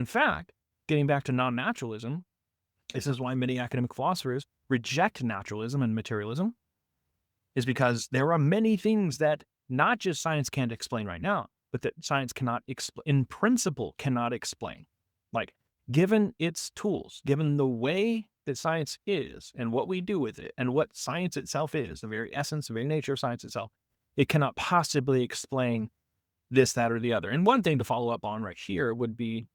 In fact, getting back to non-naturalism, this is why many academic philosophers reject naturalism and materialism, is because there are many things that not just science can't explain right now, but that science cannot in principle cannot explain. Like, given its tools, given the way that science is and what we do with it and what science itself is, the very essence, the very nature of science itself, it cannot possibly explain this, that, or the other. And one thing to follow up on right here would be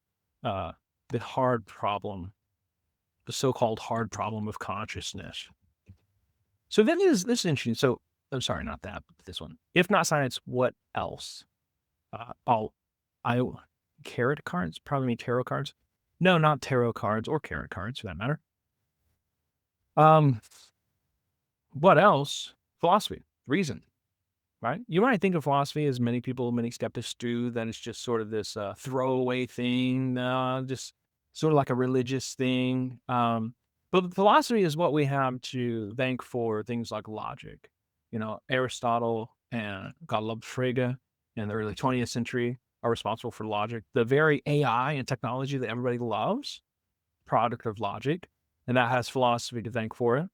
the hard problem, the so-called hard problem of consciousness. So then this is interesting. So I'm sorry, not that, but this one. If not science, what else? I carrot cards, probably mean tarot cards. No, not tarot cards or carrot cards for that matter. What else? Philosophy, reason, right? You might think of philosophy, as many people, many skeptics do, that it's just sort of this throwaway thing, just sort of like a religious thing. But philosophy is what we have to thank for things like logic. You know, Aristotle and Gottlob Frege in the early 20th century are responsible for logic. The very AI and technology that everybody loves, product of logic, and that has philosophy to thank for it.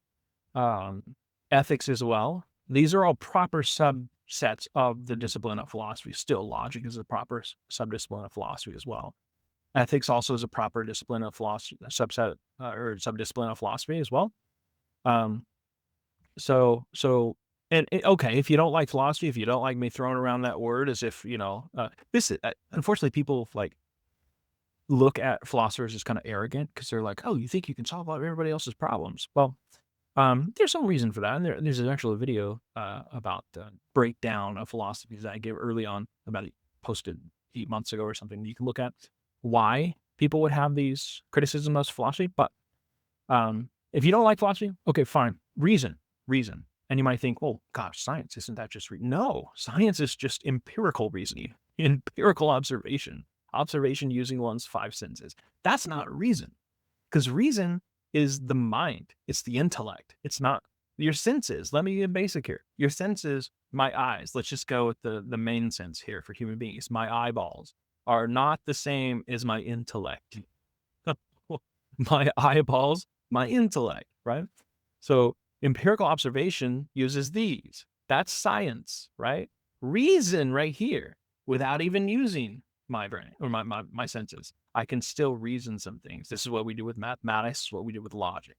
Ethics as well. These are all proper subsets of the discipline of philosophy. Still, logic is a proper subdiscipline of philosophy as well. Ethics also is a proper discipline of philosophy, subset or subdiscipline of philosophy as well. Okay, if you don't like philosophy, if you don't like me throwing around that word as if, this is, unfortunately, people like look at philosophers as kind of arrogant because they're like, oh, you think you can solve everybody else's problems? Well, there's some reason for that. And there's actually a video about breakdown of philosophies that I gave early on, posted 8 months ago or something. You can look at why people would have these criticisms of philosophy. But if you don't like philosophy, okay, fine. Reason. And you might think, well, gosh, science, isn't that just no, science is just empirical reasoning, empirical observation using one's 5 senses. That's not reason, because reason is the mind. It's the intellect. It's not your senses. Let me get basic here. Your senses, my eyes, let's just go with the main sense here for human beings. My eyeballs are not the same as my intellect. My eyeballs, my intellect, right? So empirical observation uses these. That's science, right? Reason right here, without even using my brain or my senses, I can still reason some things. This is what we do with mathematics, what we do with logic.